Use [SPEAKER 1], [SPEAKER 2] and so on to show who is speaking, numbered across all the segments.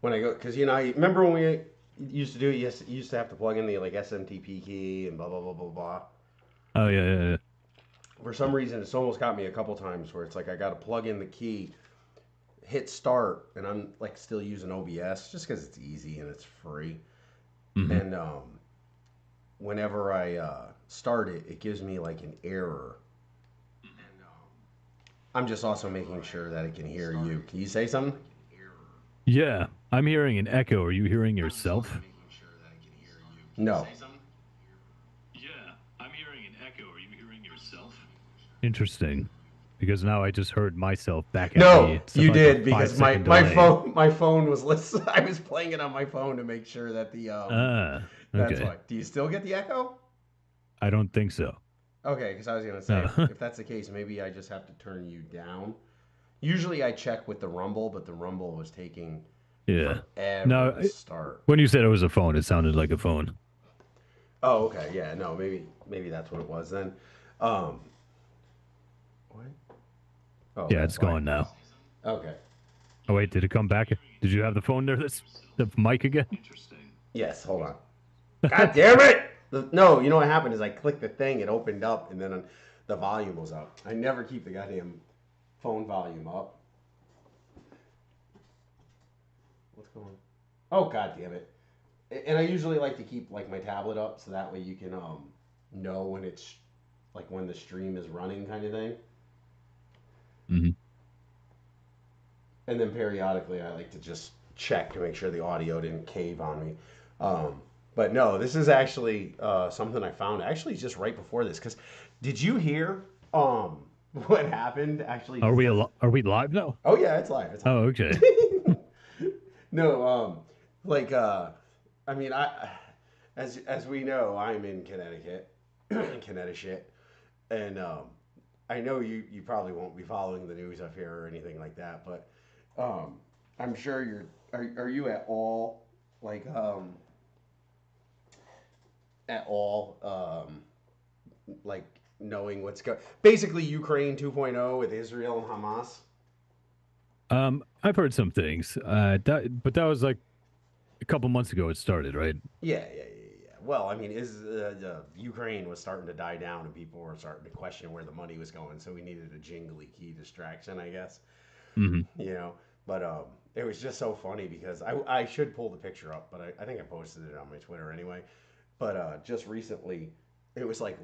[SPEAKER 1] when I go, because I remember when we used to do it. Yes, you used to have to plug in the like SMTP key and blah blah blah blah blah.
[SPEAKER 2] Oh yeah, yeah, yeah.
[SPEAKER 1] For some reason, it's almost got me a couple times where it's like I got to plug in the key, hit start, and I'm like still using OBS just because it's easy and it's free.
[SPEAKER 2] Hmm.
[SPEAKER 1] And whenever I start it, it gives me like an error. And I'm just also making sure that it can hear you. Can you say something?
[SPEAKER 2] Yeah, I'm hearing an echo. Are you hearing yourself?
[SPEAKER 1] No.
[SPEAKER 2] Yeah, I'm hearing an echo. Are you hearing yourself? Interesting. Because now I just heard myself back at me.
[SPEAKER 1] No,
[SPEAKER 2] It's
[SPEAKER 1] you
[SPEAKER 2] about like a
[SPEAKER 1] did
[SPEAKER 2] five
[SPEAKER 1] because my
[SPEAKER 2] second
[SPEAKER 1] my
[SPEAKER 2] delay.
[SPEAKER 1] phone my phone was listen. I was playing it on my phone to make sure that the
[SPEAKER 2] Ah,
[SPEAKER 1] that's
[SPEAKER 2] okay.
[SPEAKER 1] why. Do you still get the echo?
[SPEAKER 2] I don't think so.
[SPEAKER 1] Okay, because I was gonna say
[SPEAKER 2] Uh,
[SPEAKER 1] if that's the case, maybe I just have to turn you down. Usually I check with the Rumble, but the Rumble was taking
[SPEAKER 2] yeah.
[SPEAKER 1] forever
[SPEAKER 2] No,
[SPEAKER 1] to start.
[SPEAKER 2] when you said it was a phone, it sounded like a phone.
[SPEAKER 1] Oh, okay, yeah, no, maybe that's what it was then. Um, what? Oh,
[SPEAKER 2] Yeah,
[SPEAKER 1] that's
[SPEAKER 2] it's
[SPEAKER 1] why.
[SPEAKER 2] gone now.
[SPEAKER 1] Okay.
[SPEAKER 2] Oh wait, did it come back? Did you have the phone there? That's the mic again.
[SPEAKER 1] Yes, hold on. God damn it! No, you know what happened is I clicked the thing, it opened up, and then the volume was up. I never keep the goddamn phone volume up. What's going on? Oh, god damn it. And I usually like to keep like my tablet up so that way you can know when it's like when the stream is running kind of thing.
[SPEAKER 2] Hmm.
[SPEAKER 1] And then periodically I like to just check to make sure the audio didn't cave on me. Um, but no, this is actually something I found actually just right before this. Because did you hear what happened? Actually,
[SPEAKER 2] Are
[SPEAKER 1] just
[SPEAKER 2] we
[SPEAKER 1] as
[SPEAKER 2] are we live now?
[SPEAKER 1] oh yeah, it's live. It's
[SPEAKER 2] Oh, okay.
[SPEAKER 1] live. No, like I mean, as we know, I'm in Connecticut, Connecticut, and I know you probably won't be following the news up here or anything like that, but um, I'm sure you're. Are you like at all like knowing what's going? Basically, Ukraine 2.0 with Israel and Hamas.
[SPEAKER 2] I've heard some things. But that was like a couple months ago. It started, right?
[SPEAKER 1] Yeah. Well, I mean, is Ukraine was starting to die down, and people were starting to question where the money was going, so we needed a jingly key distraction, I guess.
[SPEAKER 2] Hmm.
[SPEAKER 1] You know, but it was just so funny because I should pull the picture up, but I think I posted it on my Twitter anyway. But just recently, it was like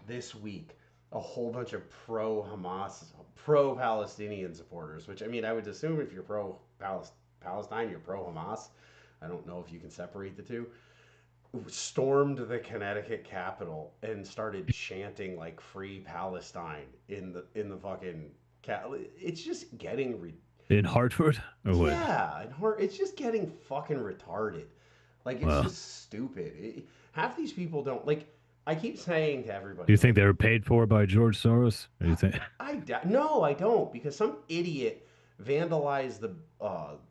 [SPEAKER 1] this week, a whole bunch of pro Hamas, pro Palestinian supporters. Which I mean, I would assume if you're pro Palestine, you're pro Hamas. I don't know if you can separate the two. Stormed the Connecticut Capitol and started chanting like "Free Palestine" in the fucking. It's just getting
[SPEAKER 2] In Hartford or what?
[SPEAKER 1] yeah, and it's just getting fucking retarded. Like it's
[SPEAKER 2] Well,
[SPEAKER 1] just stupid. Half these people don't like. I keep saying to
[SPEAKER 2] do
[SPEAKER 1] everybody
[SPEAKER 2] you think
[SPEAKER 1] like,
[SPEAKER 2] they were paid for by George Soros? Or do you think?
[SPEAKER 1] no, I don't, because some idiot vandalized the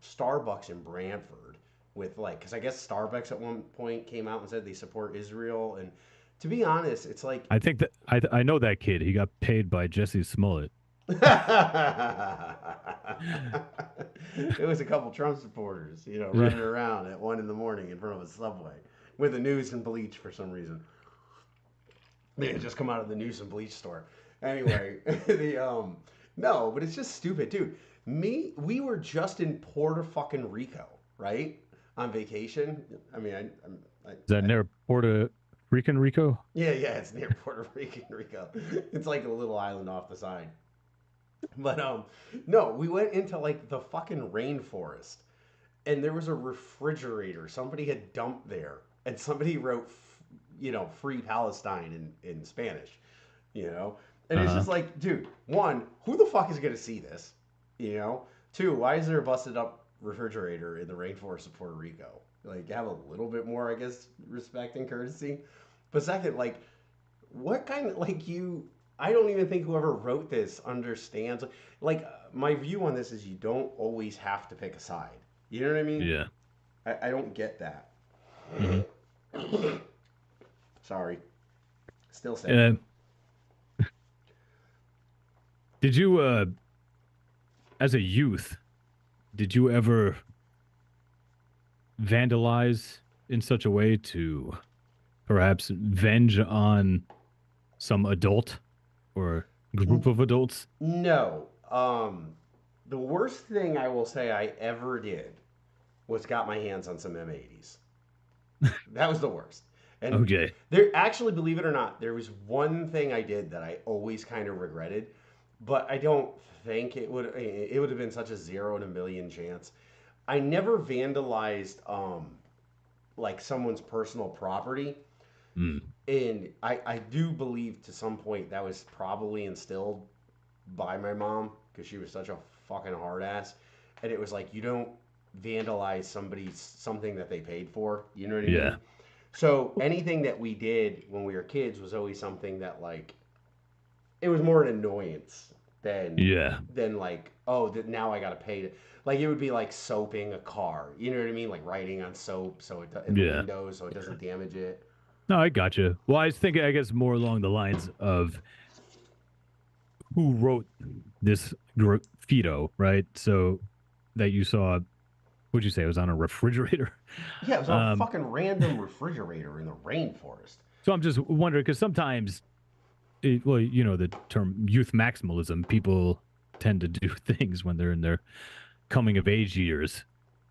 [SPEAKER 1] Starbucks in Brantford with like, because I guess Starbucks at one point came out and said they support Israel, and to be honest, it's like
[SPEAKER 2] I think that I know that kid. He got paid by Jesse Smollett.
[SPEAKER 1] it was a couple Trump supporters,
[SPEAKER 2] Yeah.
[SPEAKER 1] running around at 1 in the morning in front of a subway with a news and bleach for some reason. They had just come out of the news and bleach store. Anyway, the no, but it's just stupid, dude. We were just in Puerto fucking Rico, right, on vacation. I mean,
[SPEAKER 2] Is that near Puerto Rican Rico?
[SPEAKER 1] yeah, it's near Puerto Rico. It's like a little island off the side. But no, we went into like the fucking rainforest, and there was a refrigerator somebody had dumped there, and somebody wrote, "Free Palestine" in Spanish, you know, and
[SPEAKER 2] Uh
[SPEAKER 1] it's
[SPEAKER 2] huh.
[SPEAKER 1] just like, dude, one, who the fuck is gonna see this, you know? Two, why is there a busted up refrigerator in the rainforest of Puerto Rico? Like, have a little bit more, I guess, respect and courtesy. But second, like, what kind of like you I don't even think whoever wrote this understands like my view on this is you don't always have to pick a side. You know what I mean?
[SPEAKER 2] Yeah.
[SPEAKER 1] I don't get that.
[SPEAKER 2] Hmm.
[SPEAKER 1] Sorry. Still sick.
[SPEAKER 2] Uh, did you, as a youth, did you ever vandalize in such a way to perhaps venge on some adult or group
[SPEAKER 1] N-
[SPEAKER 2] of adults?
[SPEAKER 1] no. The worst thing I will say I ever did was got my hands on some M80s. That was the worst. And
[SPEAKER 2] Okay.
[SPEAKER 1] there, actually, believe it or not, there was one thing I did that I always kind of regretted, but I don't think it would. It would have been such a 0 in a million chance. I never vandalized like someone's personal property,
[SPEAKER 2] Mm.
[SPEAKER 1] and I do believe to some point that was probably instilled by my mom because she was such a fucking hard ass, and it was like you don't vandalize somebody's something that they paid for. You know what I mean?
[SPEAKER 2] Yeah.
[SPEAKER 1] So anything that we did when we were kids was always something that like it was more an annoyance than
[SPEAKER 2] Yeah.
[SPEAKER 1] like oh now I gotta pay to like it would be like soaping a car. You know what I mean? Like writing on soap so in the
[SPEAKER 2] Yeah.
[SPEAKER 1] windows so it doesn't damage it.
[SPEAKER 2] No, I gotcha. Well, I was thinking, I guess, more along the lines of who wrote this graffito, right? So that you saw, what'd you say? It was on a refrigerator.
[SPEAKER 1] Yeah, it was on a
[SPEAKER 2] Um,
[SPEAKER 1] fucking random refrigerator in the rainforest.
[SPEAKER 2] so I'm just wondering because sometimes, well, you know, the term youth maximalism, people tend to do things when they're in their coming of age years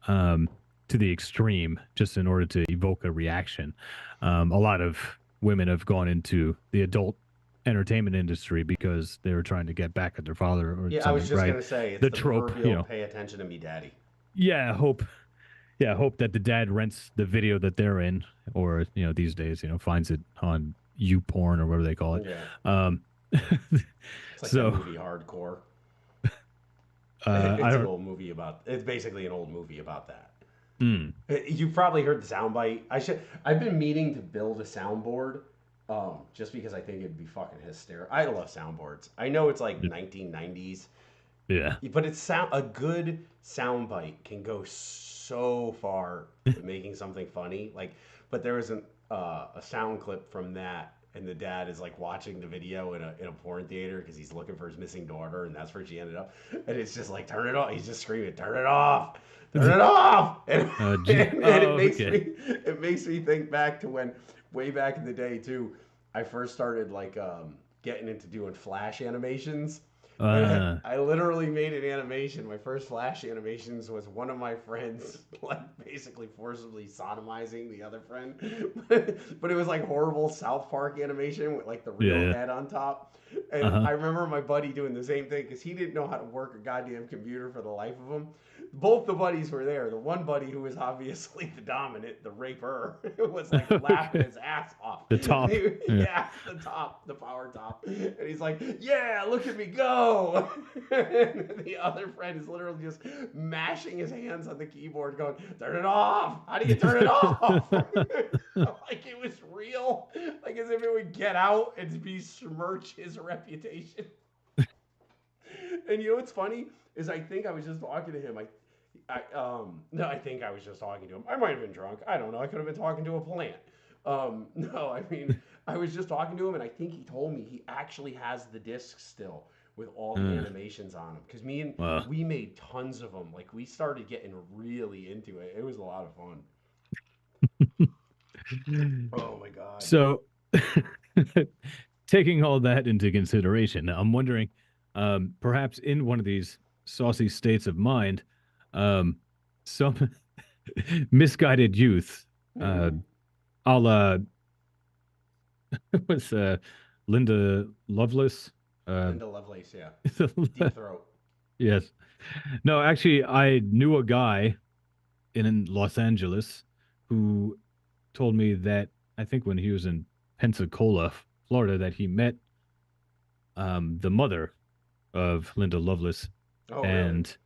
[SPEAKER 2] um, to the extreme just in order to evoke a reaction. A lot of women have gone into the adult entertainment industry because they were trying to get back at their father or
[SPEAKER 1] Yeah, I was
[SPEAKER 2] something,
[SPEAKER 1] just
[SPEAKER 2] right?
[SPEAKER 1] gonna say it's
[SPEAKER 2] The
[SPEAKER 1] the
[SPEAKER 2] trope, you
[SPEAKER 1] proverbial
[SPEAKER 2] know,
[SPEAKER 1] pay attention to me, daddy.
[SPEAKER 2] yeah, hope that the dad rents the video that they're in, or you know, these days, you know, finds it on you porn or whatever they call it.
[SPEAKER 1] Yeah,
[SPEAKER 2] Um,
[SPEAKER 1] it's like that
[SPEAKER 2] so
[SPEAKER 1] movie Hardcore.
[SPEAKER 2] I
[SPEAKER 1] It's an
[SPEAKER 2] don't.
[SPEAKER 1] old movie about. It's basically an old movie about that.
[SPEAKER 2] Mm,
[SPEAKER 1] You've probably heard the soundbite. I should. I've been meaning to build a soundboard, just because I think it'd be fucking hysterical. I love soundboards. I know it's like 1990s,
[SPEAKER 2] yeah.
[SPEAKER 1] but it's sound a good soundbite can go so far with making something funny. Like, but there was a sound clip from that, and the dad is like watching the video in a porn theater because he's looking for his missing daughter, and that's where she ended up. And it's just like turn it off. He's just screaming, "Turn it off! Turn it off!" And and
[SPEAKER 2] Oh, okay.
[SPEAKER 1] it makes me think back to when way back in the day too. I first started like getting into doing flash animations. And
[SPEAKER 2] Uh,
[SPEAKER 1] I literally made an animation. My first Flash animations was one of my friends, like basically forcibly sodomizing the other friend, but it was like horrible South Park animation with like the
[SPEAKER 2] yeah,
[SPEAKER 1] real
[SPEAKER 2] yeah.
[SPEAKER 1] head on top. And
[SPEAKER 2] Uh-huh.
[SPEAKER 1] I remember my buddy doing the same thing because he didn't know how to work a goddamn computer for the life of him. Both the buddies were there. The one buddy who was obviously the dominant, the raper, was like laughing
[SPEAKER 2] Okay.
[SPEAKER 1] his ass off.
[SPEAKER 2] The top. Yeah.
[SPEAKER 1] Yeah, the top, the power top. And he's like, "Yeah, look at me go!" And the other friend is literally just mashing his hands on the keyboard, going, "Turn it off! How do you turn it off?" Like it was real, like as if it would get out and besmirch his reputation. And you know what's funny is I think I was just talking to him. No, I think I was just talking to him. I might have been drunk. I don't know. I could have been talking to a plant. No, I mean I was just talking to him, and I think he told me he actually has the disc still with all the
[SPEAKER 2] Uh,
[SPEAKER 1] animations on them. Because me and
[SPEAKER 2] well,
[SPEAKER 1] we made tons of them. Like we started getting really into it. It was a lot of fun. Oh my god.
[SPEAKER 2] so taking all that into consideration, I'm wondering, perhaps in one of these saucy states of mind, um, some misguided youth, uh,
[SPEAKER 1] Hmm.
[SPEAKER 2] a la was Linda Lovelace. Uh,
[SPEAKER 1] Linda Lovelace, yeah. Deep throat.
[SPEAKER 2] yes. No, actually, I knew a guy in Los Angeles who told me that I think when he was in Pensacola, Florida, that he met the mother of Linda Lovelace,
[SPEAKER 1] Oh really?
[SPEAKER 2] and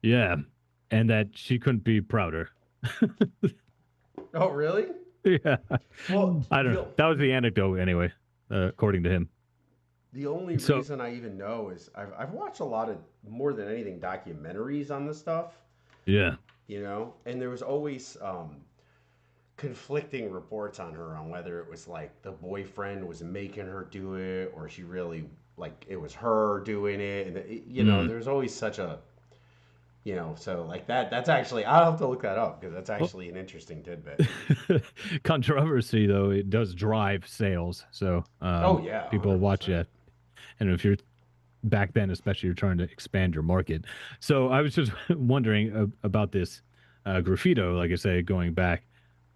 [SPEAKER 2] yeah, and that she couldn't be prouder.
[SPEAKER 1] Oh really?
[SPEAKER 2] Yeah,
[SPEAKER 1] Well,
[SPEAKER 2] I don't know. That was the anecdote anyway, according to him.
[SPEAKER 1] the only
[SPEAKER 2] So
[SPEAKER 1] reason I even know is I've watched a lot of more than anything documentaries on this stuff,
[SPEAKER 2] yeah,
[SPEAKER 1] you know, and there was always conflicting reports on her on whether it was like the boyfriend was making her do it or she really like it was her doing it, and you know,
[SPEAKER 2] mm,
[SPEAKER 1] there's always such a You know, so like that's actually I'll have to look that up because that's
[SPEAKER 2] Well,
[SPEAKER 1] actually an interesting tidbit.
[SPEAKER 2] controversy though, it does drive sales. So
[SPEAKER 1] Oh yeah,
[SPEAKER 2] people watch
[SPEAKER 1] 100%.
[SPEAKER 2] it. And if you're back then, especially, you're trying to expand your market. So I was just wondering about this graffito, like I say, going back.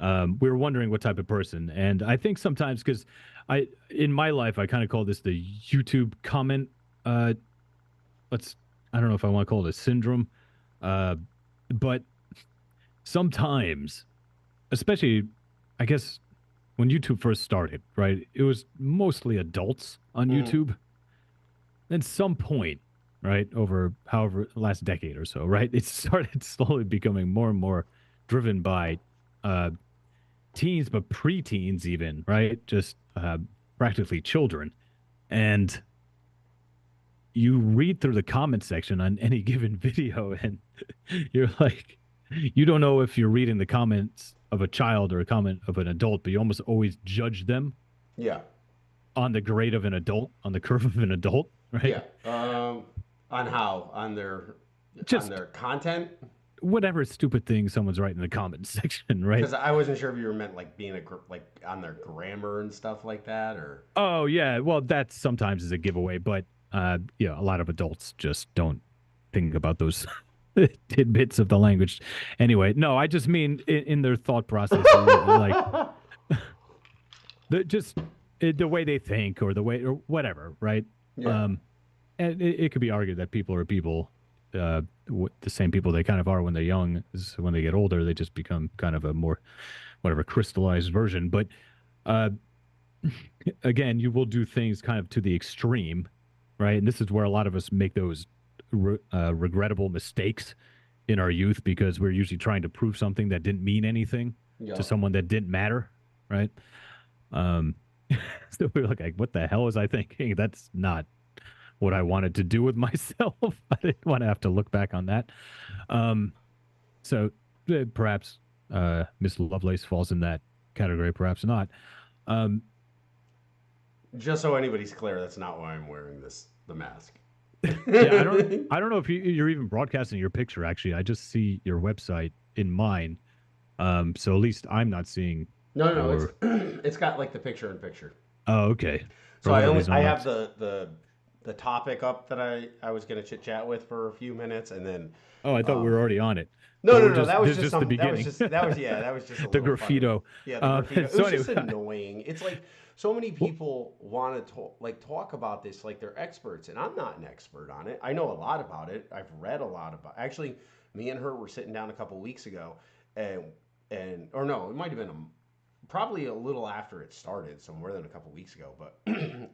[SPEAKER 2] We were wondering what type of person. And I think sometimes, because in my life, I kind of call this the YouTube comment. Uh, let's, I don't know if I want to call it a syndrome. Uh, but sometimes, especially, I guess, when YouTube first started, right? It was mostly adults on
[SPEAKER 1] Hmm.
[SPEAKER 2] YouTube. At some point, right, over however last decade or so, right, it started slowly becoming more and more driven by uh, teens, but preteens, even, right? Just practically children. And you read through the comment section on any given video, and you're like, you don't know if you're reading the comments of a child or a comment of an adult, but you almost always judge them
[SPEAKER 1] Yeah,
[SPEAKER 2] on the grade of an adult, on the curve of an adult,
[SPEAKER 1] yeah.
[SPEAKER 2] right?
[SPEAKER 1] On how on
[SPEAKER 2] Just
[SPEAKER 1] their content
[SPEAKER 2] whatever stupid thing someone's writing in the comment section, right?
[SPEAKER 1] because I wasn't sure if you were meant like being like on their grammar and stuff like that or
[SPEAKER 2] Oh yeah, well that sometimes is a giveaway, but yeah, a lot of adults just don't think about those tidbits of the language. Anyway, no, I just mean in their thought process, like just the way they think or the way or whatever, right?
[SPEAKER 1] yeah.
[SPEAKER 2] Um, and it could be argued that people are people, the same people they kind of are when they're young. Is when they get older, they just become kind of a more whatever crystallized version. But uh, again, you will do things kind of to the extreme, right? And this is where a lot of us make those regrettable mistakes in our youth because we're usually trying to prove something that didn't mean anything to
[SPEAKER 1] Yep.
[SPEAKER 2] someone that didn't matter, right? Um, so we are like, what the hell was I thinking? That's not what I wanted to do with myself. I didn't want to have to look back on that. Um, so perhaps Miss Lovelace falls in that category, perhaps not. Um,
[SPEAKER 1] Just so anybody's clear, that's not why I'm wearing the mask.
[SPEAKER 2] Yeah,
[SPEAKER 1] No,
[SPEAKER 2] I don't know if you're even broadcasting your picture. Actually, I just see your website in mine. So at least I'm not seeing
[SPEAKER 1] no, it's
[SPEAKER 2] your.
[SPEAKER 1] it's got like the picture in picture.
[SPEAKER 2] Oh, okay. For
[SPEAKER 1] So I
[SPEAKER 2] whatever
[SPEAKER 1] only
[SPEAKER 2] reason,
[SPEAKER 1] I
[SPEAKER 2] I'm
[SPEAKER 1] have
[SPEAKER 2] not.
[SPEAKER 1] the topic up that I was gonna chit chat with for a few minutes and then
[SPEAKER 2] Oh, I thought we
[SPEAKER 1] um
[SPEAKER 2] were already on it.
[SPEAKER 1] no
[SPEAKER 2] But
[SPEAKER 1] no
[SPEAKER 2] we're
[SPEAKER 1] no
[SPEAKER 2] just
[SPEAKER 1] that was
[SPEAKER 2] this is
[SPEAKER 1] just
[SPEAKER 2] just the
[SPEAKER 1] some that was
[SPEAKER 2] beginning.
[SPEAKER 1] just that was yeah that was just a
[SPEAKER 2] The
[SPEAKER 1] little funny.
[SPEAKER 2] graffito.
[SPEAKER 1] Yeah, the graffito. It
[SPEAKER 2] So
[SPEAKER 1] was just
[SPEAKER 2] anyway,
[SPEAKER 1] annoying. It's like so many
[SPEAKER 2] well,
[SPEAKER 1] people want to talk about this like they're experts and I'm not an expert on it. I know a lot about it. I've read a lot about. Actually, me and her were sitting down a couple weeks ago and or no, it might have been probably a little after it started, so more than a couple weeks ago. But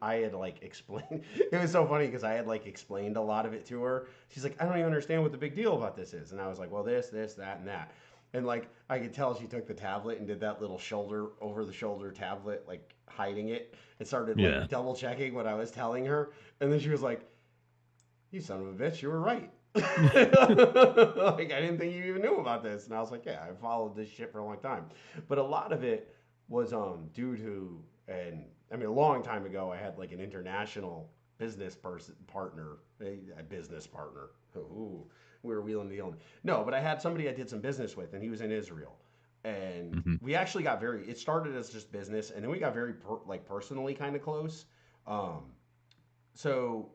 [SPEAKER 1] I had like explained. It was so funny because I had like explained a lot of it to her. She's like, I don't even understand what the big deal about this is, and I was like, well, this, that, and that. And like I could tell she took the tablet and did that little shoulder over the shoulder tablet, like hiding it, and started
[SPEAKER 2] yeah.
[SPEAKER 1] like double checking what I was telling her. And then she was like, "You son of a bitch, you were right." Like I didn't think you even knew about this, and I was like, "Yeah, I followed this shit for a long time." But a lot of it was due to, and I mean, a long time ago, I had like an international business person partner, a business partner. Ooh, we were wheeling and dealing. No, but I had somebody I did some business with, and he was in Israel, and
[SPEAKER 2] Hmm.
[SPEAKER 1] we actually got very. It started as just business, and then we got very like personally kind of close. Um, so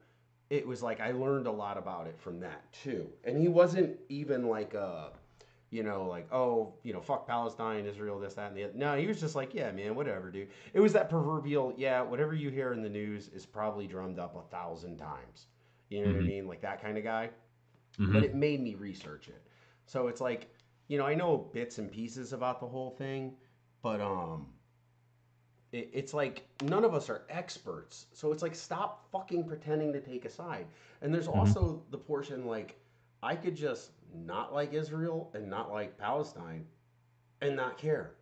[SPEAKER 1] it was like I learned a lot about it from that too. And he wasn't even like like, oh, fuck Palestine, Israel, this, that, and the other. No, he was just like, yeah, man, whatever, dude. It was that proverbial, yeah, whatever you hear in the news is probably drummed up 1,000 times. You know what I
[SPEAKER 2] Hmm.
[SPEAKER 1] mean? Like that kind of guy. But
[SPEAKER 2] Hmm.
[SPEAKER 1] it made me research it. So it's like, I know bits and pieces about the whole thing, but it's like none of us are experts. So it's like stop fucking pretending to take a side. And there's
[SPEAKER 2] Hmm.
[SPEAKER 1] also the portion like I could just not like Israel and not like Palestine and not care.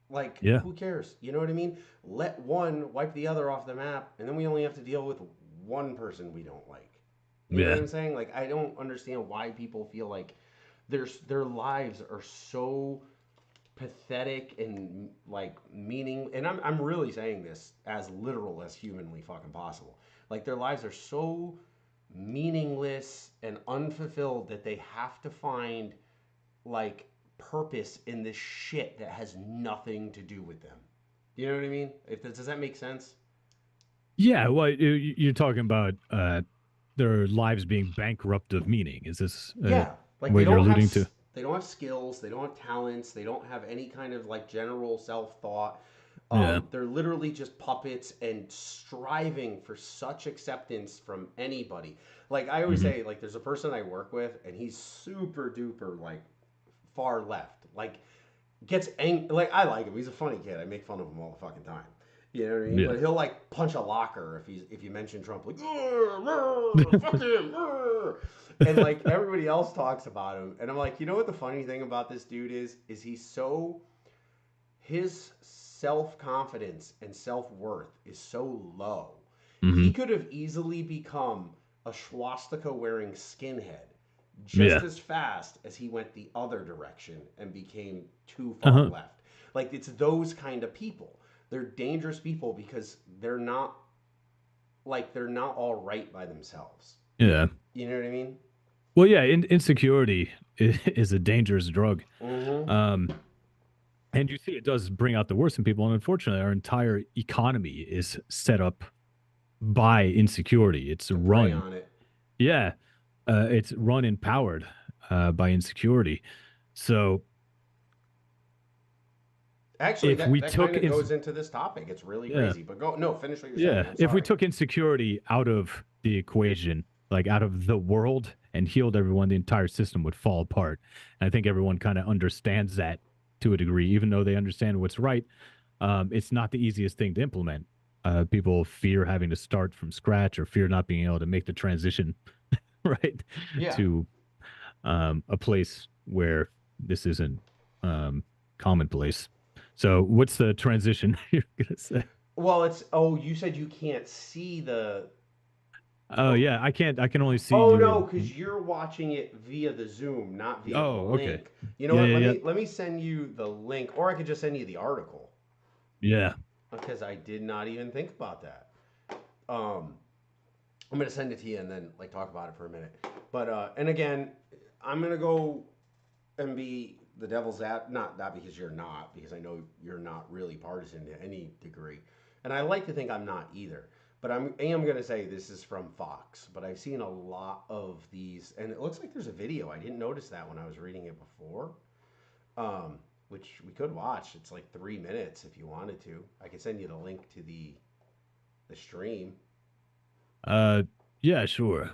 [SPEAKER 1] Like
[SPEAKER 2] Yeah.
[SPEAKER 1] who cares? You know what I mean? Let one wipe the other off the map and then we only have to deal with one person we don't like. You know what
[SPEAKER 2] Yeah.
[SPEAKER 1] I'm saying? Like I don't understand why people feel like their lives are so pathetic and like meaning and I'm really saying this as literal as humanly fucking possible. Like their lives are so meaningless and unfulfilled that they have to find like purpose in this shit that has nothing to do with them. You know what I mean? Does that make sense?
[SPEAKER 2] Yeah, well, you're talking about their lives being bankrupt of meaning. Is this
[SPEAKER 1] Yeah, like
[SPEAKER 2] what you're alluding to?
[SPEAKER 1] they don't have skills, they don't have talents, they don't have any kind of like general self thought.
[SPEAKER 2] Yeah.
[SPEAKER 1] They're literally just puppets and striving for such acceptance from anybody. Like I always
[SPEAKER 2] Hmm.
[SPEAKER 1] say, like there's a person I work with, and he's super duper like far left. Like gets angry. Like I like him. He's a funny kid. I make fun of him all the fucking time. You know what I mean?
[SPEAKER 2] Yeah.
[SPEAKER 1] But he'll like punch a locker if you mention Trump. Like fuck him. And like everybody else talks about him, and I'm like, you know what the funny thing about this dude is? Is he's so his self confidence and self worth is so low.
[SPEAKER 2] Hmm.
[SPEAKER 1] He could have easily become a swastika wearing skinhead just
[SPEAKER 2] Yeah.
[SPEAKER 1] as fast as he went the other direction and became too far
[SPEAKER 2] Uh-huh.
[SPEAKER 1] left. Like it's those kind of people. They're dangerous people because they're not all right by themselves.
[SPEAKER 2] Yeah.
[SPEAKER 1] You know what I mean?
[SPEAKER 2] Well, yeah. Insecurity is a dangerous drug.
[SPEAKER 1] Mm-hmm.
[SPEAKER 2] Um, and you see, it does bring out the worst in people. And unfortunately, our entire economy is set up by insecurity. It's
[SPEAKER 1] To prey
[SPEAKER 2] run.
[SPEAKER 1] on it.
[SPEAKER 2] Yeah. It's run and powered by insecurity. So
[SPEAKER 1] Actually,
[SPEAKER 2] if we
[SPEAKER 1] that
[SPEAKER 2] took
[SPEAKER 1] kind of goes into this topic. It's really
[SPEAKER 2] yeah,
[SPEAKER 1] crazy. But go no, finish what you're saying.
[SPEAKER 2] yeah,
[SPEAKER 1] I'm
[SPEAKER 2] if we
[SPEAKER 1] sorry.
[SPEAKER 2] took insecurity out of the equation, like out of the world and healed everyone, the entire system would fall apart. And I think everyone kind of understands that to a degree, even though they understand what's right. It's not the easiest thing to implement. People fear having to start from scratch or fear not being able to make the transition right
[SPEAKER 1] Yeah.
[SPEAKER 2] to a place where this isn't commonplace. So, what's the transition you're gonna say?
[SPEAKER 1] Well, you said you can't see the.
[SPEAKER 2] Oh yeah, I can't. I can only see
[SPEAKER 1] Oh
[SPEAKER 2] your.
[SPEAKER 1] no, because you're watching it via the Zoom, not via the
[SPEAKER 2] Oh, okay.
[SPEAKER 1] link. You know
[SPEAKER 2] Yeah,
[SPEAKER 1] what?
[SPEAKER 2] yeah, yeah.
[SPEAKER 1] Let me send you the link, or I could just send you the article
[SPEAKER 2] Yeah.
[SPEAKER 1] because I did not even think about that. Um, I'm gonna send it to you and then like talk about it for a minute. But and again, I'm gonna go and be the devil's at not because you're not, because I know you're not really partisan to any degree, and I like to think I'm not either. But I am gonna say this is from Fox, but I've seen a lot of these, and it looks like there's a video. I didn't notice that when I was reading it before, which we could watch. It's like 3 minutes if you wanted to. I could send you the link to the stream.
[SPEAKER 2] Uh, yeah, sure.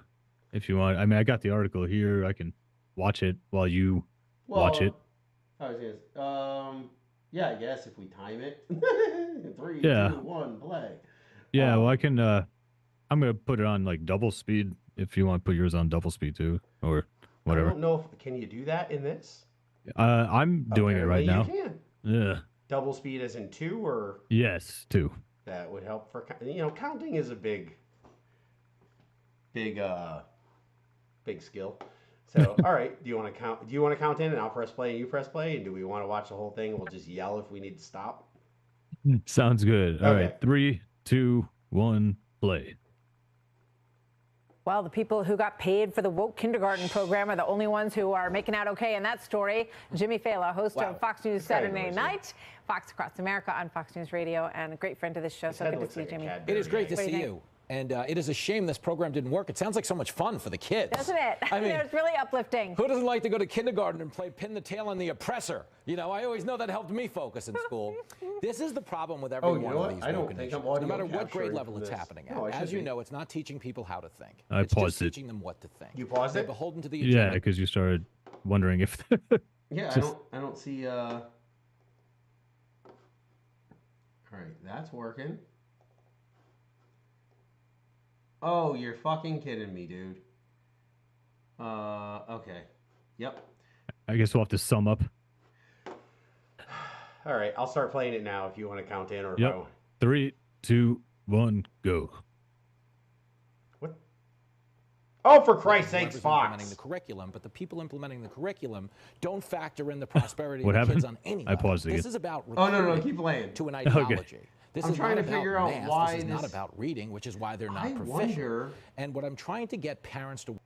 [SPEAKER 2] If you want, I mean, I got the article here. I can watch it while you watch it.
[SPEAKER 1] I was gonna, yeah, I guess if we time it. Three,
[SPEAKER 2] Yeah.
[SPEAKER 1] 2, 1, play.
[SPEAKER 2] Yeah. Well,
[SPEAKER 1] Um,
[SPEAKER 2] I can. I'm gonna put it on like double speed if you want to put yours on double speed too, or
[SPEAKER 1] I
[SPEAKER 2] whatever.
[SPEAKER 1] don't know if can you do that in this.
[SPEAKER 2] I'm doing it right now.
[SPEAKER 1] You can.
[SPEAKER 2] Yeah.
[SPEAKER 1] Double speed as in 2, or
[SPEAKER 2] Yes, too.
[SPEAKER 1] that would help for counting is a big big skill. So all right, do you want to count? Do you want to count in, and I'll press play and you press play, and do we want to watch the whole thing? We'll just yell if we need to stop.
[SPEAKER 2] Sounds good. All
[SPEAKER 1] Okay.
[SPEAKER 2] right. 3, 2, 1, play.
[SPEAKER 3] Well, the people who got paid for the woke kindergarten program are the only ones who are making out okay in that story. Jimmy Fallon, host
[SPEAKER 1] Wow.
[SPEAKER 3] of Fox News
[SPEAKER 1] This guy
[SPEAKER 3] Saturday
[SPEAKER 1] annoys me.
[SPEAKER 3] Night, Fox Across America on Fox News Radio, and a great friend of this show.
[SPEAKER 1] His
[SPEAKER 3] So
[SPEAKER 1] head
[SPEAKER 3] good to
[SPEAKER 1] looks
[SPEAKER 3] see you,
[SPEAKER 1] like a
[SPEAKER 3] Jimmy.
[SPEAKER 1] Cadbury
[SPEAKER 4] It is great to
[SPEAKER 1] egg.
[SPEAKER 3] What do
[SPEAKER 4] see
[SPEAKER 3] you
[SPEAKER 4] you. And it is a shame this program didn't work. It sounds like so much fun for the kids.
[SPEAKER 3] Doesn't it?
[SPEAKER 4] I mean,
[SPEAKER 3] It's really uplifting.
[SPEAKER 4] who doesn't like to go to kindergarten and play pin the tail on the oppressor? You know, I always know that helped me focus in school. This is the problem with every
[SPEAKER 1] Oh, you
[SPEAKER 4] one
[SPEAKER 1] know
[SPEAKER 4] of
[SPEAKER 1] what?
[SPEAKER 4] these
[SPEAKER 1] I don't
[SPEAKER 4] woke
[SPEAKER 1] think I'm
[SPEAKER 4] initiatives, no
[SPEAKER 1] audio
[SPEAKER 4] matter what grade
[SPEAKER 1] capturing
[SPEAKER 4] level it's
[SPEAKER 1] this.
[SPEAKER 4] happening
[SPEAKER 1] No, I
[SPEAKER 4] at.
[SPEAKER 1] should
[SPEAKER 4] As you
[SPEAKER 1] be.
[SPEAKER 4] know, it's not teaching people how to think.
[SPEAKER 2] I
[SPEAKER 4] it's
[SPEAKER 2] paused
[SPEAKER 4] just
[SPEAKER 2] it.
[SPEAKER 4] teaching them what to think.
[SPEAKER 1] You paused
[SPEAKER 4] They're
[SPEAKER 1] it?
[SPEAKER 4] beholden to the
[SPEAKER 2] Yeah,
[SPEAKER 4] agenda.
[SPEAKER 2] because you started wondering if.
[SPEAKER 1] Yeah,
[SPEAKER 2] Just-
[SPEAKER 1] I don't see. All right, that's working. Oh, you're fucking kidding me, dude. Okay. Yep.
[SPEAKER 2] I guess we'll have to sum up.
[SPEAKER 1] All right, I'll start playing it now if you want to count in or if
[SPEAKER 2] Yep.
[SPEAKER 1] I,
[SPEAKER 2] 3, 2, 1, go.
[SPEAKER 1] what? Oh, for Christ's sakes,
[SPEAKER 4] Whoever's implementing
[SPEAKER 1] Fox.
[SPEAKER 4] the curriculum, but the people implementing the curriculum don't factor in the prosperity
[SPEAKER 2] What
[SPEAKER 4] of the kids
[SPEAKER 2] happened?
[SPEAKER 4] on any
[SPEAKER 2] I
[SPEAKER 4] level.
[SPEAKER 2] paused
[SPEAKER 4] This
[SPEAKER 2] again.
[SPEAKER 4] is about
[SPEAKER 1] Oh no,
[SPEAKER 4] recruiting
[SPEAKER 1] keep playing.
[SPEAKER 4] to an ideology. This
[SPEAKER 1] I'm
[SPEAKER 4] is
[SPEAKER 1] trying
[SPEAKER 4] not
[SPEAKER 1] to
[SPEAKER 4] about
[SPEAKER 1] figure out
[SPEAKER 4] math.
[SPEAKER 1] why
[SPEAKER 4] this is not
[SPEAKER 1] this-
[SPEAKER 4] about reading, which is why they're not
[SPEAKER 1] I
[SPEAKER 4] proficient.
[SPEAKER 1] wonder-
[SPEAKER 4] And what I'm trying to get parents to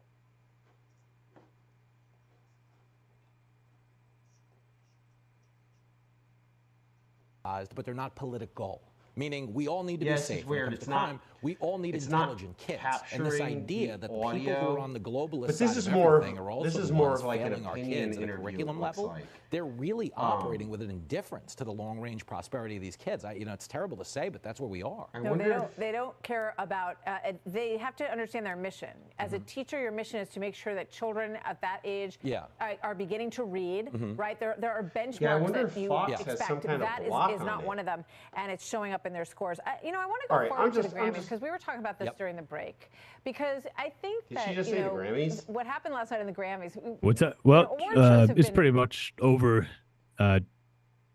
[SPEAKER 4] but they're not political. Meaning, we all need to
[SPEAKER 1] Yeah,
[SPEAKER 4] be
[SPEAKER 1] this is
[SPEAKER 4] safe when it
[SPEAKER 1] weird.
[SPEAKER 4] comes
[SPEAKER 1] It's
[SPEAKER 4] to
[SPEAKER 1] not-
[SPEAKER 4] crime. We all need
[SPEAKER 1] it's not
[SPEAKER 4] intelligent kids. And this
[SPEAKER 1] capturing
[SPEAKER 4] idea
[SPEAKER 1] the
[SPEAKER 4] that people who
[SPEAKER 1] audio.
[SPEAKER 4] are on the globalist
[SPEAKER 1] But
[SPEAKER 4] side
[SPEAKER 1] this is
[SPEAKER 4] of
[SPEAKER 1] more of-
[SPEAKER 4] everything are also
[SPEAKER 1] this is
[SPEAKER 4] the
[SPEAKER 1] more
[SPEAKER 4] ones
[SPEAKER 1] of like an
[SPEAKER 4] failing our
[SPEAKER 1] opinion
[SPEAKER 4] kids at a
[SPEAKER 1] interview,
[SPEAKER 4] curriculum
[SPEAKER 1] it looks
[SPEAKER 4] level.
[SPEAKER 1] like.
[SPEAKER 4] They're really operating with an indifference to the long-range prosperity of these kids. It's terrible to say, but that's where we are.
[SPEAKER 1] I
[SPEAKER 3] No,
[SPEAKER 1] wonder
[SPEAKER 3] they don't care about. They have to understand their mission. As a teacher, your mission is to make sure that children at that age are beginning to read. Right? There are benchmarks
[SPEAKER 1] wonder
[SPEAKER 3] that
[SPEAKER 1] if
[SPEAKER 3] you
[SPEAKER 1] Fox has
[SPEAKER 3] expect.
[SPEAKER 1] some kind of
[SPEAKER 3] That
[SPEAKER 1] block
[SPEAKER 3] is
[SPEAKER 1] on
[SPEAKER 3] not
[SPEAKER 1] it.
[SPEAKER 3] one of them, and it's showing up in their scores. I want to go
[SPEAKER 1] All right,
[SPEAKER 3] forward
[SPEAKER 1] I'm
[SPEAKER 3] to
[SPEAKER 1] just-
[SPEAKER 3] the
[SPEAKER 1] I'm
[SPEAKER 3] Grammys
[SPEAKER 1] just-
[SPEAKER 3] because we were talking about this during the break. Because I think
[SPEAKER 1] Did
[SPEAKER 3] that
[SPEAKER 1] she just say the Grammys?
[SPEAKER 3] what happened last night in the Grammys.
[SPEAKER 2] What's that? Well,
[SPEAKER 3] award shows have
[SPEAKER 2] it's
[SPEAKER 3] been-
[SPEAKER 2] pretty much over.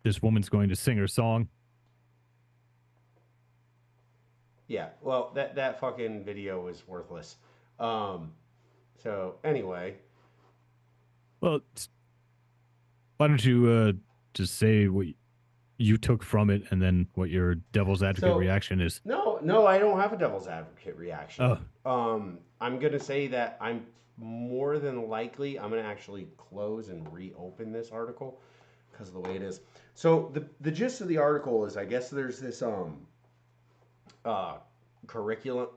[SPEAKER 2] This woman's going to sing her song.
[SPEAKER 1] Yeah, well, that fucking video was worthless. So anyway,
[SPEAKER 2] Well, why don't you just say what you took from it, and then what your devil's advocate
[SPEAKER 1] So-
[SPEAKER 2] reaction is?
[SPEAKER 1] no, I don't have a devil's advocate reaction.
[SPEAKER 2] Oh.
[SPEAKER 1] I'm gonna say that I'm more than likely I'm gonna actually close and reopen this article because of the way it is. So the gist of the article is, I guess there's this curriculum.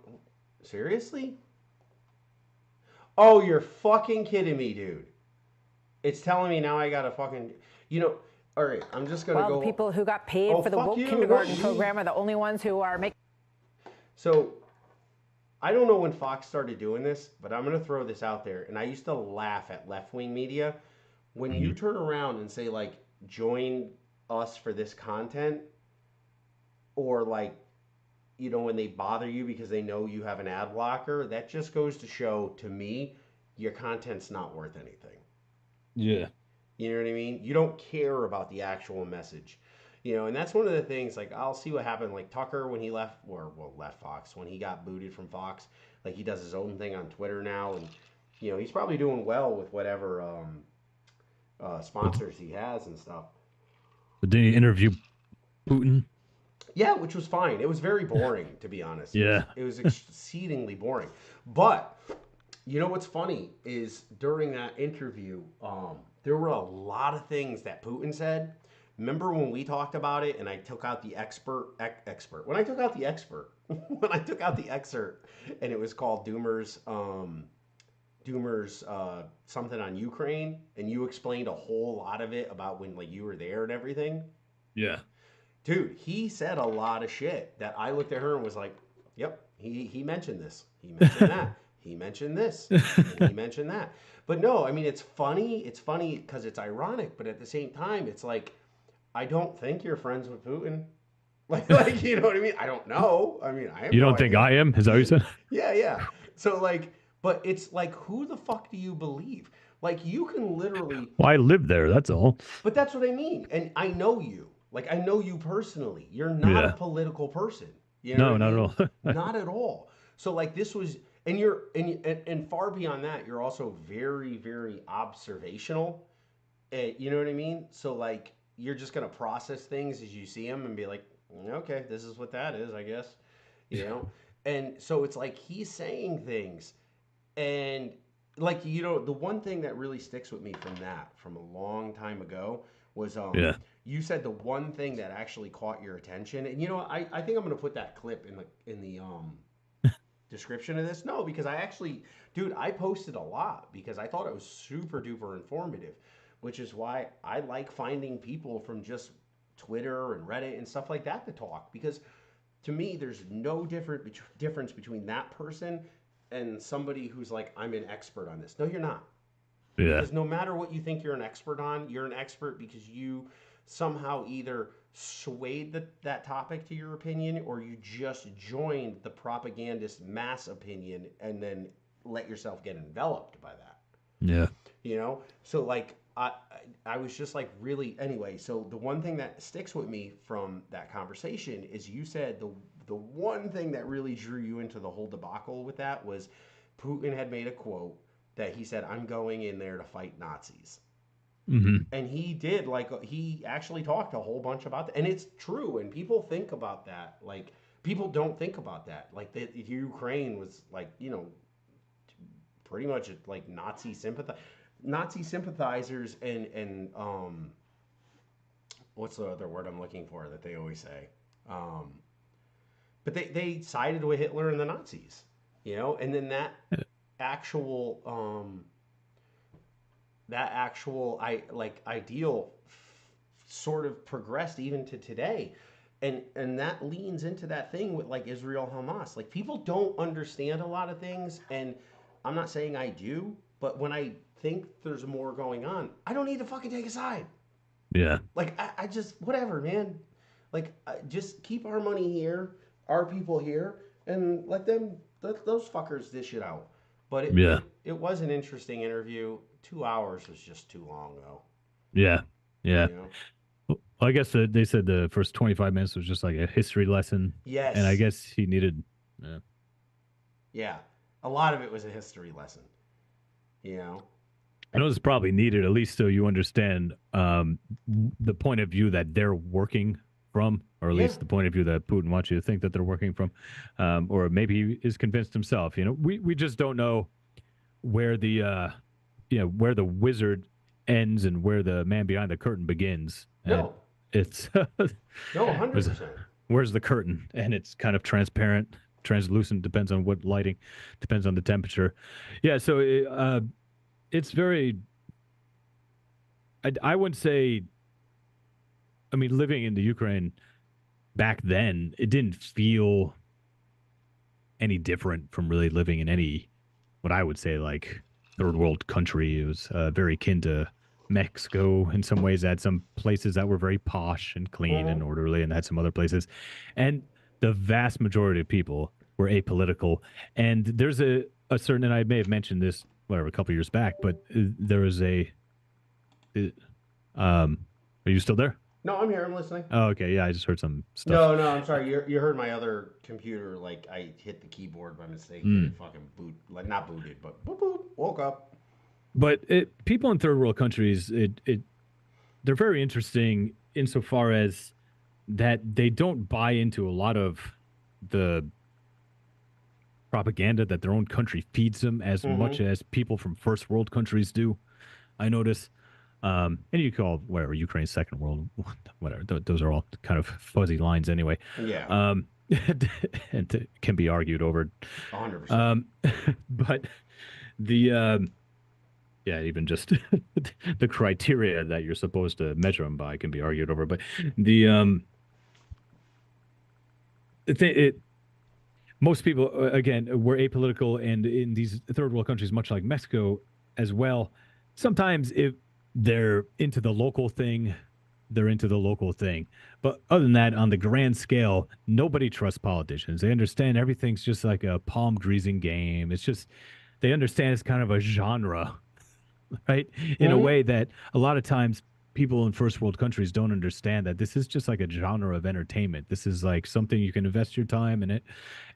[SPEAKER 1] Seriously? Oh, you're fucking kidding me, dude. It's telling me now I gotta fucking, all right, I'm just gonna
[SPEAKER 3] Well,
[SPEAKER 1] go.
[SPEAKER 3] the people who got paid
[SPEAKER 1] Oh,
[SPEAKER 3] for the
[SPEAKER 1] fuck
[SPEAKER 3] woke
[SPEAKER 1] you,
[SPEAKER 3] kindergarten
[SPEAKER 1] not me.
[SPEAKER 3] program are the only ones who are making.
[SPEAKER 1] So, I don't know when Fox started doing this, but I'm going to throw this out there. And I used to laugh at left-wing media. When you turn around and say, like, join us for this content, or, like, when they bother you because they know you have an ad blocker, that just goes to show, to me, your content's not worth anything.
[SPEAKER 2] Yeah.
[SPEAKER 1] You know what I mean? You don't care about the actual message. And that's one of the things, like, I'll see what happened. Like, Tucker, when he left Fox, when he got booted from Fox, like, he does his own thing on Twitter now. And, he's probably doing well with whatever sponsors he has and stuff.
[SPEAKER 2] But did he interview Putin?
[SPEAKER 1] Yeah, which was fine. It was very boring, to be honest.
[SPEAKER 2] Yeah.
[SPEAKER 1] It was exceedingly boring. But, what's funny is during that interview, there were a lot of things that Putin said. Remember when we talked about it and I took out the when I took out the excerpt and it was called Doomer's something on Ukraine, and you explained a whole lot of it about when, like, you were there and everything.
[SPEAKER 2] Yeah.
[SPEAKER 1] Dude, he said a lot of shit that I looked at her and was like, yep, he mentioned this. He mentioned that. He mentioned this. And he mentioned that. But no, I mean, it's funny. It's funny because it's ironic, but at the same time, it's like, I don't think you're friends with Putin. Like, you know what I mean? I don't know. I mean, I have
[SPEAKER 2] You
[SPEAKER 1] no
[SPEAKER 2] don't think
[SPEAKER 1] idea.
[SPEAKER 2] I am? Is that what you said?
[SPEAKER 1] Yeah. So, like, but it's like, who the fuck do you believe? Like, you can literally,
[SPEAKER 2] Well, I live there. That's all.
[SPEAKER 1] but that's what I mean. And I know you. Like, I know you personally. You're not
[SPEAKER 2] Yeah.
[SPEAKER 1] a political person. You know
[SPEAKER 2] No,
[SPEAKER 1] what I
[SPEAKER 2] not at
[SPEAKER 1] mean? Not at all. So, like, this was, and far beyond that, you're also very, very observational. You know what I mean? So, like, you're just going to process things as you see them and be like, okay, this is what that is, I guess. And so it's like he's saying things. And, like, the one thing that really sticks with me from a long time ago was you said the one thing that actually caught your attention. And, I think I'm going to put that clip in the description of this. No, because I posted a lot because I thought it was super duper informative, which is why I like finding people from just Twitter and Reddit and stuff like that to talk, because to me, there's no difference between that person and somebody who's like, I'm an expert on this. No, you're not.
[SPEAKER 2] Yeah.
[SPEAKER 1] Because no matter what you think you're an expert on, you're an expert because you somehow either swayed that topic to your opinion, or you just joined the propagandist mass opinion and then let yourself get enveloped by that.
[SPEAKER 2] Yeah.
[SPEAKER 1] So, like, I was just like, really, anyway. So the one thing that sticks with me from that conversation is you said the one thing that really drew you into the whole debacle with that was Putin had made a quote that he said, I'm going in there to fight Nazis. And he did, like, he actually talked a whole bunch about that, and it's true. And people think about that, like, people don't think about that, like, that Ukraine was, like, pretty much like Nazi sympathizers, and what's the other word I'm looking for that they always say? But they sided with Hitler and the Nazis, and then actual ideal sort of progressed even to today. And that leans into that thing with, like, Israel Hamas. Like, people don't understand a lot of things, and I'm not saying I do, but when I think there's more going on, I don't need to fucking take a side.
[SPEAKER 2] Yeah.
[SPEAKER 1] Like, I just, whatever, man. Like, just keep our money here, our people here, and let those fuckers dish it out. But it was an interesting interview. 2 hours was just too long, though.
[SPEAKER 2] Yeah. Yeah. Well, I guess they said the first 25 minutes was just like a history lesson.
[SPEAKER 1] Yes.
[SPEAKER 2] And I guess he needed.
[SPEAKER 1] Yeah. A lot of it was a history lesson.
[SPEAKER 2] I know it's probably needed, at least so you understand the point of view that they're working from, or at least the point of view that Putin wants you to think that they're working from, or maybe he is convinced himself. We just don't know where the where the wizard ends and where the man behind the curtain begins.
[SPEAKER 1] No,
[SPEAKER 2] it's
[SPEAKER 1] no, 100%.
[SPEAKER 2] Where's the curtain? And it's kind of transparent, translucent, depends on what lighting, depends on the temperature. Yeah, so it's very. I wouldn't say. I mean, living in the Ukraine back then, it didn't feel any different from really living in any, what I would say, like, third world country. It was very akin to Mexico in some ways. It had some places that were very posh and clean and orderly, and had some other places. And the vast majority of people were apolitical. And there's a certain, and I may have mentioned this, a couple of years back, but there was are you still there?
[SPEAKER 1] No, I'm here. I'm listening.
[SPEAKER 2] Oh, okay. Yeah, I just heard some stuff.
[SPEAKER 1] No, I'm sorry. You heard my other computer. Like, I hit the keyboard by mistake. And it fucking not booted, but boop, boop, woke up.
[SPEAKER 2] But people in third world countries, they're very interesting insofar as that they don't buy into a lot of the propaganda that their own country feeds them as much as people from first world countries do. I notice. And you call whatever Ukraine second world, whatever. Those are all kind of fuzzy lines anyway.
[SPEAKER 1] Yeah.
[SPEAKER 2] And can be argued over.
[SPEAKER 1] 100%.
[SPEAKER 2] But the even just the criteria that you're supposed to measure them by can be argued over. But most people, again, were apolitical, and in these third world countries, much like Mexico as well, sometimes if they're into the local thing, they're into the local thing. But other than that, on the grand scale, nobody trusts politicians. They understand everything's just like a palm greasing game. It's just, they understand it's kind of a genre, right? In a way that a lot of times people in first world countries don't understand, that this is just like a genre of entertainment. This is like something you can invest your time in it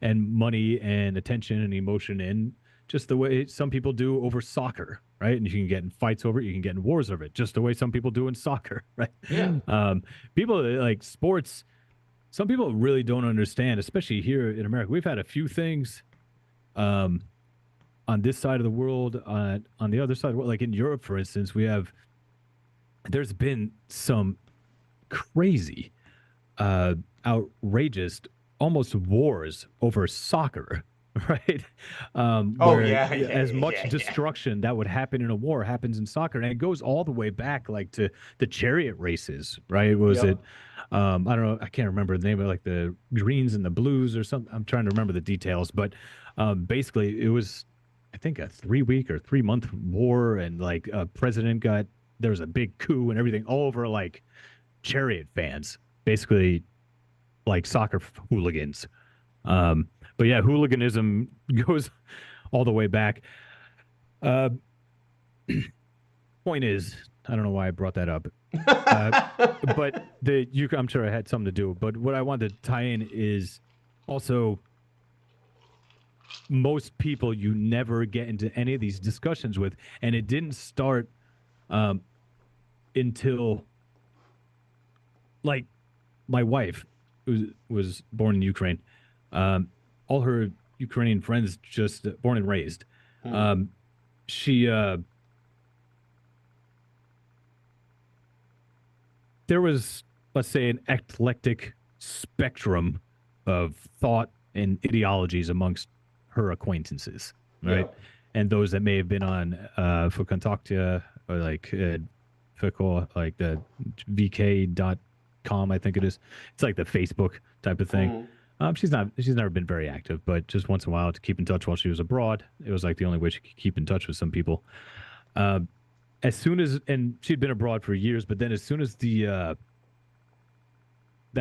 [SPEAKER 2] and money and attention and emotion in, just the way some people do over soccer, right? And you can get in fights over it, you can get in wars over it, just the way some people do in soccer, right?
[SPEAKER 1] Yeah.
[SPEAKER 2] People like sports, some people really don't understand, especially here in America. We've had a few things on this side of the world, on the other side of the world, like in Europe, for instance, there's been some crazy, outrageous, almost wars over soccer. Right. As much destruction that would happen in a war happens in soccer. And it goes all the way back, like, to the chariot races, right? Was it, I don't know, I can't remember the name of, like, the greens and the blues or something. I'm trying to remember the details, but basically it was, I think, a 3-week or 3-month war. And, like, a president there was a big coup and everything, all over, like, chariot fans, basically like soccer hooligans. But yeah, hooliganism goes all the way back. Point is, I don't know why I brought that up, but I'm sure I had something to do. But what I wanted to tie in is also, most people you never get into any of these discussions with, and it didn't start until, like, my wife was born in Ukraine. All her Ukrainian friends, just born and raised. Um, she There was, let's say, an eclectic spectrum of thought and ideologies amongst her acquaintances, right?
[SPEAKER 1] Yeah.
[SPEAKER 2] And those that may have been on Fukontaktia, or like like the vk.com, I think it is. It's like the Facebook type of thing. She's never been very active, but just once in a while to keep in touch while she was abroad. It was like the only way she could keep in touch with some people. As soon as, and she'd been abroad for years, but then as soon as that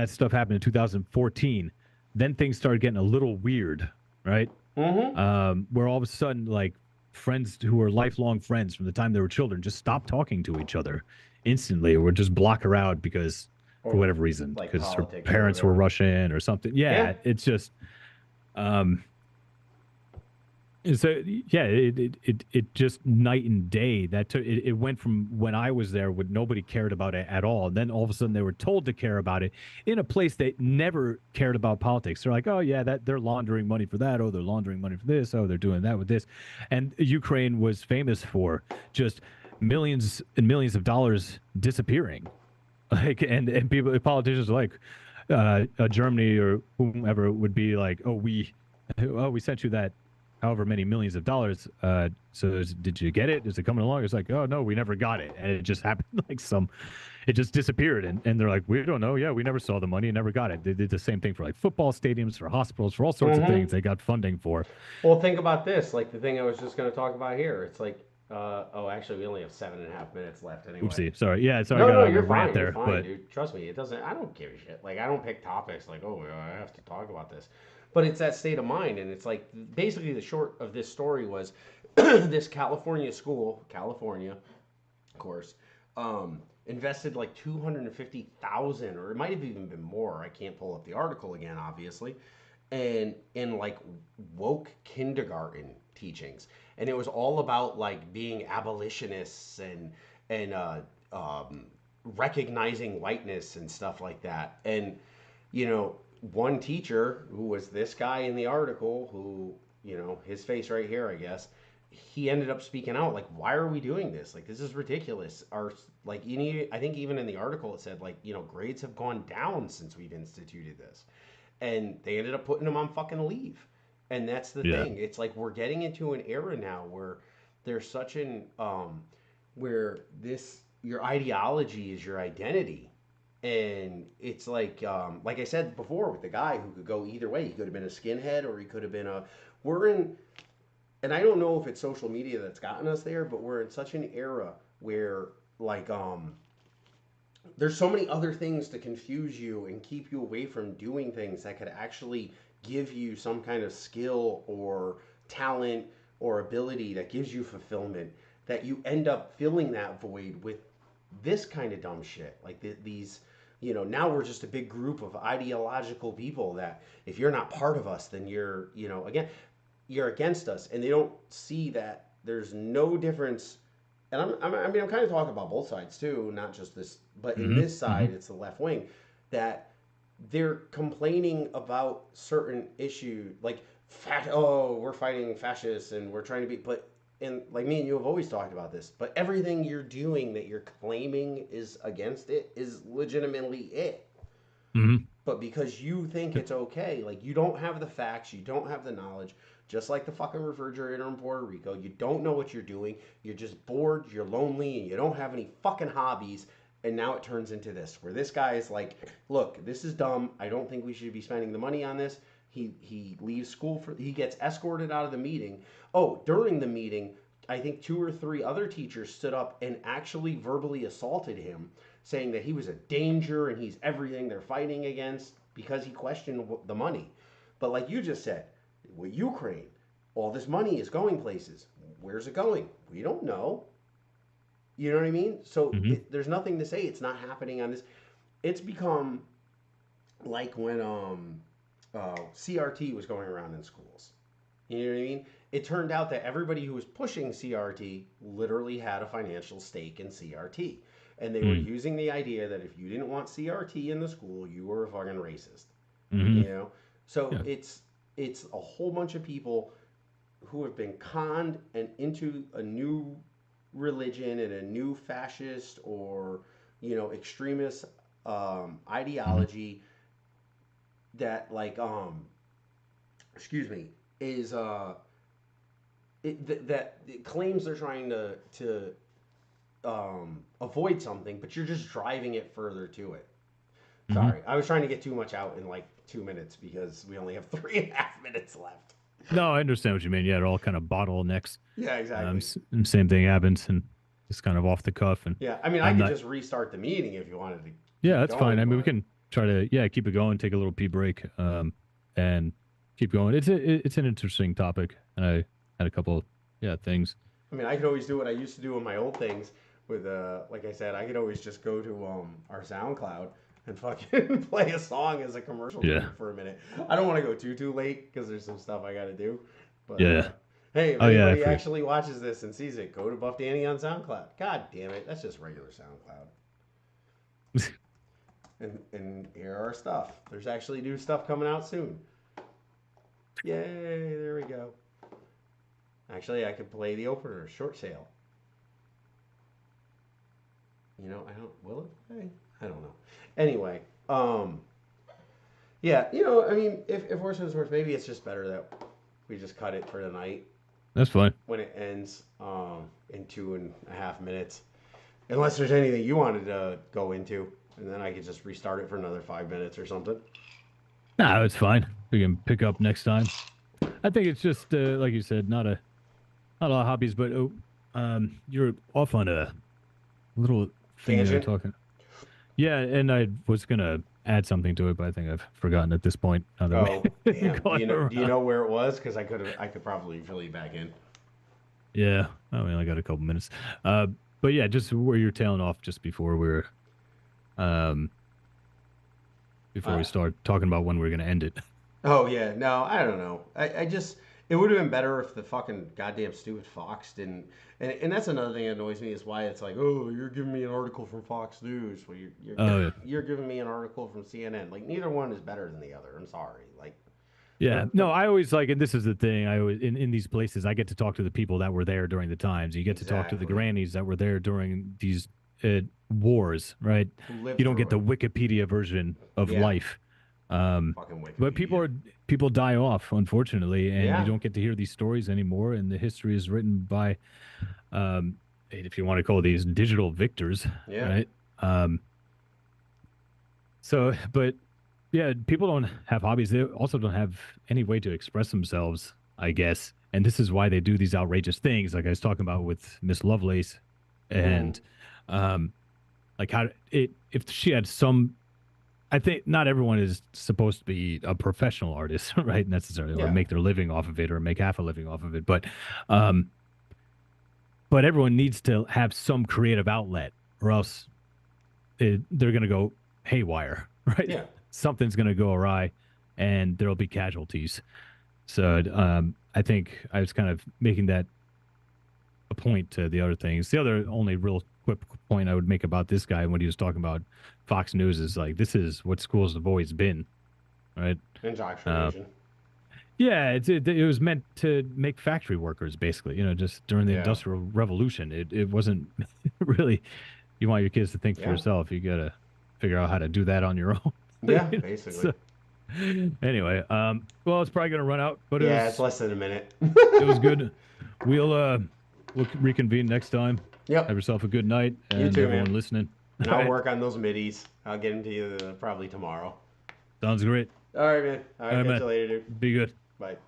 [SPEAKER 2] stuff happened in 2014, then things started getting a little weird, right? Where all of a sudden, like, friends who were lifelong friends from the time they were children just stopped talking to each other instantly, or would just block her out because, for whatever reason,
[SPEAKER 1] like
[SPEAKER 2] because her
[SPEAKER 1] politics or
[SPEAKER 2] parents were
[SPEAKER 1] whatever.
[SPEAKER 2] Russian or something. Yeah. It's just, so yeah, it just night and day. That took it went from when I was there, when nobody cared about it at all. Then all of a sudden they were told to care about it in a place that never cared about politics. They're like, oh yeah, that they're laundering money for that. Oh, they're laundering money for this. Oh, they're doing that with this. And Ukraine was famous for just millions and millions of dollars disappearing. Like, and people, politicians are like, Germany or whomever would be like, we sent you that however many millions of dollars. So did you get it? Is it coming along? It's like, oh no, we never got it. And it just happened it just disappeared. And they're like, we don't know. Yeah, we never saw the money and never got it. They did the same thing for like football stadiums, for hospitals, for all sorts of things they got funding for.
[SPEAKER 1] Well, think about this. Like the thing I was just going to talk about here. It's like, actually, we only have 7.5 minutes left anyway.
[SPEAKER 2] Oopsie. Sorry. Yeah, sorry.
[SPEAKER 1] No,
[SPEAKER 2] I got
[SPEAKER 1] you're
[SPEAKER 2] a rant
[SPEAKER 1] fine.
[SPEAKER 2] there.
[SPEAKER 1] You're fine,
[SPEAKER 2] but
[SPEAKER 1] dude. Trust me. It doesn't. I don't give a shit. Like I don't pick topics like, I have to talk about this. But it's that state of mind, and it's like basically the short of this story was this California school, California, of course, invested like 250,000, or it might have even been more. I can't pull up the article again, obviously, and in like woke kindergarten teachings, and it was all about like being abolitionists and recognizing whiteness and stuff like that, and you know one teacher who was this guy in the article who, his face right here, I guess, he ended up speaking out like, why are we doing this? Like, this is ridiculous. I think even in the article it said, like, grades have gone down since we've instituted this. And they ended up putting him on fucking leave. And that's the thing. It's like we're getting into an era now where there's such an where your ideology is your identity. And it's like I said before, with the guy who could go either way. He could have been a skinhead, or he could have been and I don't know if it's social media that's gotten us there, but we're in such an era where like there's so many other things to confuse you and keep you away from doing things that could actually give you some kind of skill or talent or ability that gives you fulfillment, that you end up filling that void with this kind of dumb shit. Like these, now we're just a big group of ideological people that if you're not part of us, then you're, again, you're against us. And they don't see that there's no difference. And I'm kind of talking about both sides too, not just this, but in this side, it's the left wing, that they're complaining about certain issues, like we're fighting fascists and we're trying to be, but and like me and you have always talked about this, but everything you're doing that you're claiming is against it is legitimately it. But because you think it's okay, like you don't have the facts, you don't have the knowledge, just like the fucking refrigerator in Puerto Rico, you don't know what you're doing, you're just bored, you're lonely, and you don't have any fucking hobbies. And now it turns into this, where this guy is like, look, this is dumb. I don't think we should be spending the money on this. He leaves school he gets escorted out of the meeting. Oh, during the meeting, I think 2 or 3 other teachers stood up and actually verbally assaulted him, saying that he was a danger and he's everything they're fighting against because he questioned the money. But like you just said, with Ukraine, all this money is going places. Where's it going? We don't know. You know what I mean? So there's nothing to say it's not happening on this. It's become like when CRT was going around in schools. You know what I mean? It turned out that everybody who was pushing CRT literally had a financial stake in CRT. and they were using the idea that if you didn't want CRT in the school, you were a fucking racist.
[SPEAKER 2] Mm-hmm.
[SPEAKER 1] You know, so it's a whole bunch of people who have been conned and into a new religion and a new fascist or extremist ideology that excuse me, is that it claims they're trying to avoid something, but you're just driving it further to it. Sorry, I was trying to get too much out in like 2 minutes because we only have 3.5 minutes left.
[SPEAKER 2] No, I understand what you mean. Yeah, it all kind of bottlenecks.
[SPEAKER 1] Yeah, exactly.
[SPEAKER 2] Same thing happens, and just kind of off the cuff. And
[SPEAKER 1] yeah, I mean, I could just restart the meeting if you wanted to.
[SPEAKER 2] Yeah, that's fine. I mean, we can try to keep it going, take a little pee break, and keep going. It's an interesting topic, and I had a couple things.
[SPEAKER 1] I mean, I could always do what I used to do on my old things with like I said, I could always just go to our SoundCloud and fucking play a song as a commercial for a minute. I don't want to go too late because there's some stuff I got to do. But hey, if anybody actually watches this and sees it, go to Buff Danny on SoundCloud. God damn it, that's just regular SoundCloud. and here are our stuff. There's actually new stuff coming out soon. Yay, there we go. Actually, I could play the opener, Short Sale. Will it play? I don't know. Anyway, yeah, I mean, if worse comes to worse, maybe it's just better that we just cut it for the night.
[SPEAKER 2] That's fine.
[SPEAKER 1] When it ends in 2.5 minutes. Unless there's anything you wanted to go into, and then I could just restart it for another 5 minutes or something.
[SPEAKER 2] No, it's fine. We can pick up next time. I think it's just, like you said, not a lot of hobbies, but you're off on a little thing you're talking. Yeah, and I was going to add something to it, but I think I've forgotten at this point.
[SPEAKER 1] Damn. Do you know where it was? Because I could probably fill you back in.
[SPEAKER 2] Yeah, I only got a couple minutes. But yeah, just where you're tailing off just before we start talking about when we're going to end it.
[SPEAKER 1] Oh, yeah. No, I don't know. I just... It would have been better if the fucking goddamn stupid Fox didn't... And that's another thing that annoys me is why it's like, oh, you're giving me an article from Fox News. Well, you're giving me an article from CNN. Like, neither one is better than the other. I'm sorry. Like...
[SPEAKER 2] Yeah. No, I always like... And this is the thing. I always... In these places, I get to talk to the people that were there during the times. You get to talk to the grannies that were there during these wars, right? You don't get the Wikipedia version of life. But people die off, unfortunately, and you don't get to hear these stories anymore. And the history is written by, if you want to call these digital victors, right? But yeah, people don't have hobbies. They also don't have any way to express themselves, I guess. And this is why they do these outrageous things, like I was talking about with Miss Lovelace, and if she had some. I think not everyone is supposed to be a professional artist, right? Necessarily, or make their living off of it, or make half a living off of it. But everyone needs to have some creative outlet, or else they're going to go haywire, right? Yeah. Something's going to go awry, and there'll be casualties. So I think I was kind of making that a point to the other things. The other only real quick point I would make about this guy when he was talking about Fox News is like, this is what schools have always been, right?
[SPEAKER 1] Indoctrination.
[SPEAKER 2] Yeah, it was meant to make factory workers, basically. Just during the Industrial Revolution, it wasn't really. You want your kids to think for yourself. You gotta figure out how to do that on your own.
[SPEAKER 1] Yeah, basically.
[SPEAKER 2] Anyway, well, it's probably gonna run out, but
[SPEAKER 1] it's less than a minute.
[SPEAKER 2] It was good. We'll reconvene next time.
[SPEAKER 1] Yep.
[SPEAKER 2] Have yourself a good night, and
[SPEAKER 1] you too,
[SPEAKER 2] everyone
[SPEAKER 1] man.
[SPEAKER 2] listening.
[SPEAKER 1] And I'll work on those middies. I'll get them to you probably tomorrow.
[SPEAKER 2] Sounds great.
[SPEAKER 1] All right, man. All right, catch you later, dude.
[SPEAKER 2] Be good.
[SPEAKER 1] Bye.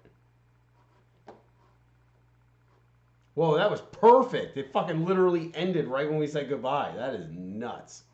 [SPEAKER 1] Whoa, that was perfect. It fucking literally ended right when we said goodbye. That is nuts.